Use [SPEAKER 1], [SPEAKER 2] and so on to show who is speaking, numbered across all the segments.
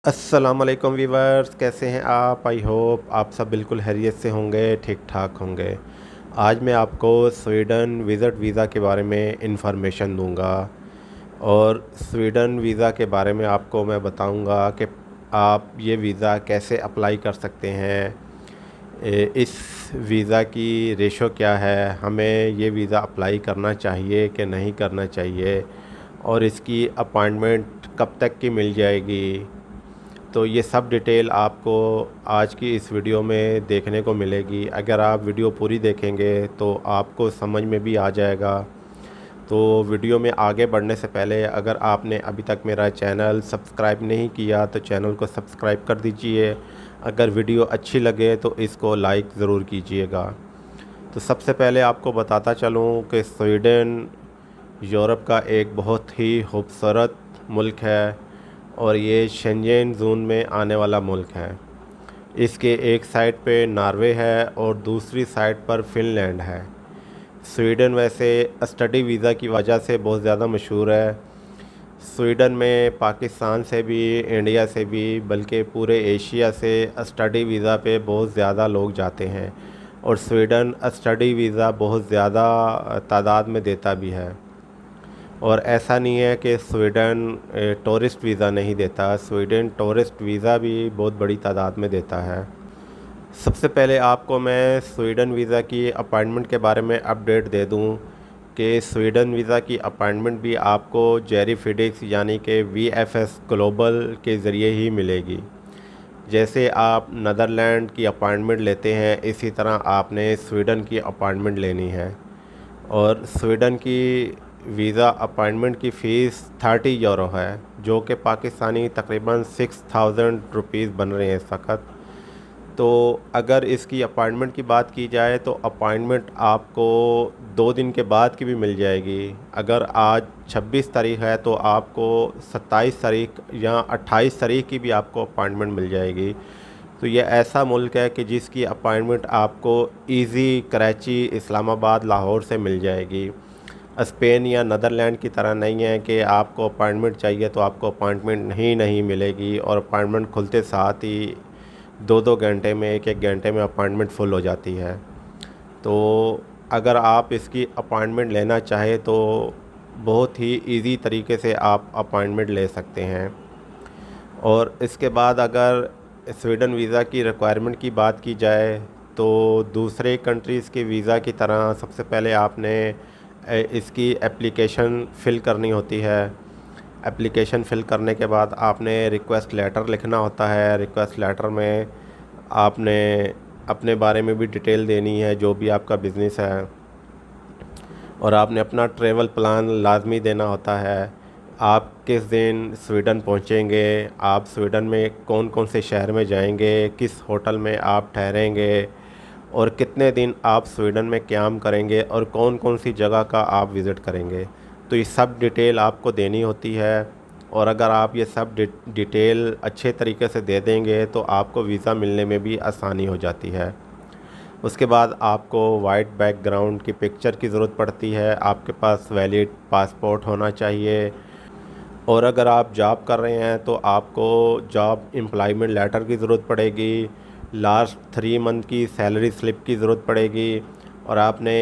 [SPEAKER 1] अस्सलामुअलैकुम वीवर्स, कैसे हैं आप? आई होप आप सब बिल्कुल खैरियत से होंगे, ठीक ठाक होंगे। आज मैं आपको स्वीडन विज़िट वीज़ा के बारे में इंफॉर्मेशन दूंगा और स्वीडन वीज़ा के बारे में आपको मैं बताऊंगा कि आप ये वीज़ा कैसे अप्लाई कर सकते हैं। इस वीज़ा की रेशो क्या है, हमें ये वीज़ा अप्लाई करना चाहिए कि नहीं करना चाहिए, और इसकी अपॉइंटमेंट कब तक की मिल जाएगी। तो ये सब डिटेल आपको आज की इस वीडियो में देखने को मिलेगी। अगर आप वीडियो पूरी देखेंगे तो आपको समझ में भी आ जाएगा। तो वीडियो में आगे बढ़ने से पहले अगर आपने अभी तक मेरा चैनल सब्सक्राइब नहीं किया तो चैनल को सब्सक्राइब कर दीजिए। अगर वीडियो अच्छी लगे तो इसको लाइक ज़रूर कीजिएगा। तो सबसे पहले आपको बताता चलूँ कि स्वीडन यूरोप का एक बहुत ही खूबसूरत मुल्क है और ये शेंजेन ज़ोन में आने वाला मुल्क है। इसके एक साइड पे नॉर्वे है और दूसरी साइड पर फ़िनलैंड है। स्वीडन वैसे स्टडी वीज़ा की वजह से बहुत ज़्यादा मशहूर है। स्वीडन में पाकिस्तान से भी, इंडिया से भी, बल्कि पूरे एशिया से स्टडी वीज़ा पे बहुत ज़्यादा लोग जाते हैं और स्वीडन स्टडी वीज़ा बहुत ज़्यादा तादाद में देता भी है। और ऐसा नहीं है कि स्वीडन टूरिस्ट वीज़ा नहीं देता, स्वीडन टूरिस्ट वीज़ा भी बहुत बड़ी तादाद में देता है। सबसे पहले आपको मैं स्वीडन वीज़ा की अपॉइंटमेंट के बारे में अपडेट दे दूं कि स्वीडन वीज़ा की अपॉइंटमेंट भी आपको जेरी फिडिक्स यानी कि वीएफएस ग्लोबल के ज़रिए ही मिलेगी। जैसे आप नदरलैंड की अपॉइंटमेंट लेते हैं, इसी तरह आपने स्वीडन की अपॉइंटमेंट लेनी है। और स्वीडन की वीज़ा अपॉइंटमेंट की फ़ीस 30 यूरो है, जो कि पाकिस्तानी तकरीबन 6000 रुपीज़ बन रहे हैं इस वक्त। तो अगर इसकी अपॉइंटमेंट की बात की जाए तो अपॉइंटमेंट आपको 2 दिन के बाद की भी मिल जाएगी। अगर आज 26 तारीख़ है तो आपको 27 तारीख या 28 तारीख की भी आपको अपॉइंटमेंट मिल जाएगी। तो ये ऐसा मुल्क है कि जिसकी अपॉइंटमेंट आपको इजी कराची, इस्लामाबाद, लाहौर से मिल जाएगी। स्पेन या नदरलैंड की तरह नहीं है कि आपको अपॉइंटमेंट चाहिए तो आपको अपॉइंटमेंट नहीं मिलेगी और अपॉइंटमेंट खुलते साथ ही 2-2 घंटे में, 1-1 घंटे में अपॉइंटमेंट फुल हो जाती है। तो अगर आप इसकी अपॉइंटमेंट लेना चाहें तो बहुत ही इजी तरीके से आप अपॉइंटमेंट ले सकते हैं। और इसके बाद अगर स्वीडन वीज़ा की रिक्वायरमेंट की बात की जाए तो दूसरे कंट्रीज़ के वीज़ा की तरह सबसे पहले आपने इसकी एप्लीकेशन फ़िल करनी होती है। एप्लीकेशन फ़िल करने के बाद आपने रिक्वेस्ट लेटर लिखना होता है। रिक्वेस्ट लेटर में आपने अपने बारे में भी डिटेल देनी है, जो भी आपका बिज़नेस है, और आपने अपना ट्रैवल प्लान लाजमी देना होता है। आप किस दिन स्वीडन पहुंचेंगे, आप स्वीडन में कौन कौन से शहर में जाएंगे, किस होटल में आप ठहरेंगे और कितने दिन आप स्वीडन में क़याम करेंगे और कौन कौन सी जगह का आप विज़िट करेंगे। तो ये सब डिटेल आपको देनी होती है और अगर आप ये सब डिटेल अच्छे तरीके से दे देंगे तो आपको वीज़ा मिलने में भी आसानी हो जाती है। उसके बाद आपको वाइट बैकग्राउंड की पिक्चर की ज़रूरत पड़ती है। आपके पास वैलिड पासपोर्ट होना चाहिए और अगर आप जॉब कर रहे हैं तो आपको जॉब एम्प्लॉयमेंट लेटर की ज़रूरत पड़ेगी। लास्ट 3 मंथ की सैलरी स्लिप की ज़रूरत पड़ेगी और आपने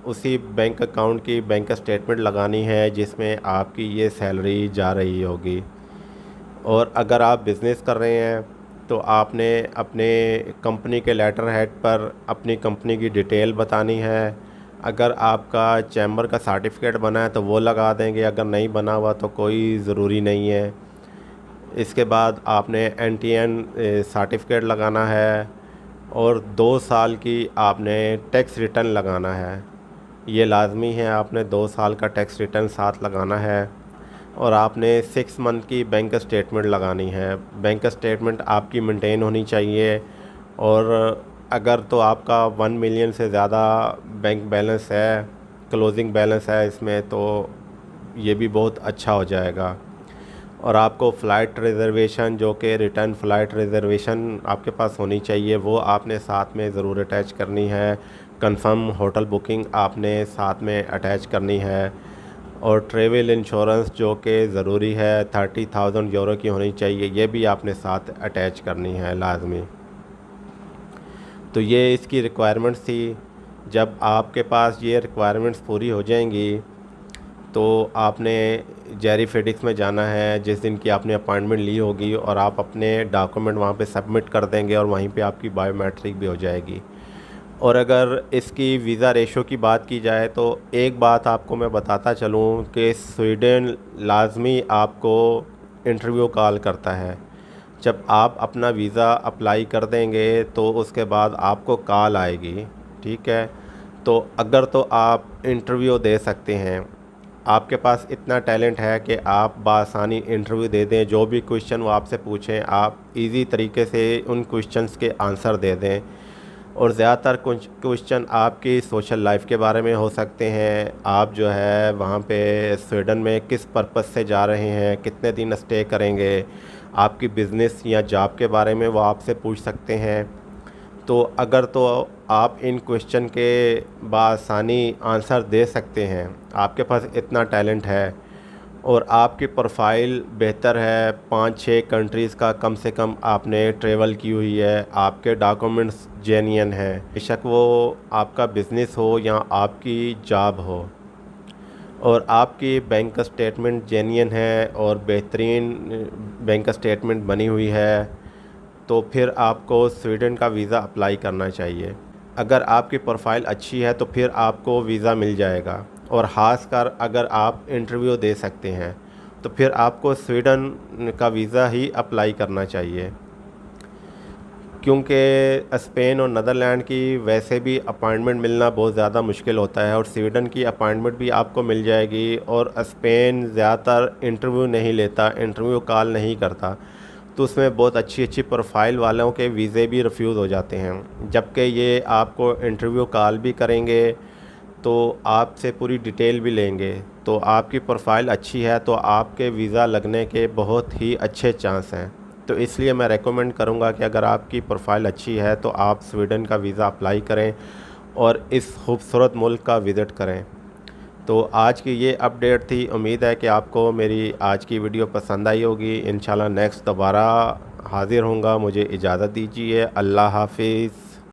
[SPEAKER 1] उसी बैंक अकाउंट की बैंक स्टेटमेंट लगानी है जिसमें आपकी ये सैलरी जा रही होगी। और अगर आप बिज़नेस कर रहे हैं तो आपने अपने कंपनी के लेटर हेड पर अपनी कंपनी की डिटेल बतानी है। अगर आपका चैम्बर का सर्टिफिकेट बना है तो वो लगा देंगे, अगर नहीं बना हुआ तो कोई ज़रूरी नहीं है। इसके बाद आपने एनटीएन सर्टिफिकेट लगाना है और 2 साल की आपने टैक्स रिटर्न लगाना है। ये लाजमी है, आपने 2 साल का टैक्स रिटर्न साथ लगाना है और आपने 6 मंथ की बैंक स्टेटमेंट लगानी है। बैंक स्टेटमेंट आपकी मेंटेन होनी चाहिए और अगर तो आपका 1 मिलियन से ज़्यादा बैंक बैलेंस है, क्लोजिंग बैलेंस है इसमें, तो ये भी बहुत अच्छा हो जाएगा। और आपको फ़्लाइट रिज़र्वेशन, जो कि रिटर्न फ़्लाइट रिज़र्वेशन आपके पास होनी चाहिए, वो आपने साथ में ज़रूर अटैच करनी है। कंफर्म होटल बुकिंग आपने साथ में अटैच करनी है और ट्रैवल इंश्योरेंस जो कि ज़रूरी है 30,000 यूरो की होनी चाहिए, ये भी आपने साथ अटैच करनी है लाजमी। तो ये इसकी रिक्वायरमेंट्स थी। जब आपके पास ये रिक्वायरमेंट्स पूरी हो जाएंगी तो आपने जेरी फेडिक्स में जाना है जिस दिन की आपने अपॉइंटमेंट ली होगी, और आप अपने डॉक्यूमेंट वहाँ पे सबमिट कर देंगे और वहीं पे आपकी बायोमेट्रिक भी हो जाएगी। और अगर इसकी वीज़ा रेशो की बात की जाए तो एक बात आपको मैं बताता चलूँ कि स्वीडन लाजमी आपको इंटरव्यू कॉल करता है। जब आप अपना वीज़ा अप्लाई कर देंगे तो उसके बाद आपको कॉल आएगी, ठीक है। तो अगर तो आप इंटरव्यू दे सकते हैं, आपके पास इतना टैलेंट है कि आप बासानी इंटरव्यू दे दें, जो भी क्वेश्चन वो आपसे पूछें आप इजी तरीके से उन क्वेश्चंस के आंसर दे दें। और ज़्यादातर कुछ क्वेश्चन आपकी सोशल लाइफ के बारे में हो सकते हैं, आप जो है वहाँ पे स्वीडन में किस पर्पज़ से जा रहे हैं, कितने दिन स्टे करेंगे, आपकी बिज़नेस या जॉब के बारे में वो आपसे पूछ सकते हैं। तो अगर तो आप इन क्वेश्चन के बासानी आंसर दे सकते हैं, आपके पास इतना टैलेंट है और आपकी प्रोफाइल बेहतर है, 5-6 कंट्रीज़ का कम से कम आपने ट्रैवल की हुई है, आपके डॉक्यूमेंट्स जेन्युइन हैं, बेशक वो आपका बिज़नेस हो या आपकी जॉब हो, और आपकी बैंक स्टेटमेंट जेन्युइन है और बेहतरीन बैंक स्टेटमेंट बनी हुई है, तो फिर आपको स्वीडन का वीज़ा अप्लाई करना चाहिए। अगर आपकी प्रोफाइल अच्छी है तो फिर आपको वीज़ा मिल जाएगा, और ख़ासकर अगर आप इंटरव्यू दे सकते हैं तो फिर आपको स्वीडन का वीज़ा ही अप्लाई करना चाहिए, क्योंकि स्पेन और नीदरलैंड की वैसे भी अपॉइंटमेंट मिलना बहुत ज़्यादा मुश्किल होता है, और स्वीडन की अपॉइंटमेंट भी आपको मिल जाएगी। और स्पेन ज़्यादातर इंटरव्यू नहीं लेता, इंटरव्यू कॉल नहीं करता, तो उसमें बहुत अच्छी अच्छी प्रोफाइल वालों के वीज़े भी रिफ्यूज़ हो जाते हैं। जबकि ये आपको इंटरव्यू कॉल भी करेंगे तो आपसे पूरी डिटेल भी लेंगे, तो आपकी प्रोफाइल अच्छी है तो आपके वीज़ा लगने के बहुत ही अच्छे चांस हैं। तो इसलिए मैं रेकमेंड करूँगा कि अगर आपकी प्रोफाइल अच्छी है तो आप स्वीडन का वीज़ा अप्लाई करें और इस खूबसूरत मुल्क का विज़िट करें। तो आज की ये अपडेट थी, उम्मीद है कि आपको मेरी आज की वीडियो पसंद आई होगी। इंशाल्लाह नेक्स्ट दोबारा हाज़िर होऊंगा, मुझे इजाज़त दीजिए। अल्लाह हाफिज़।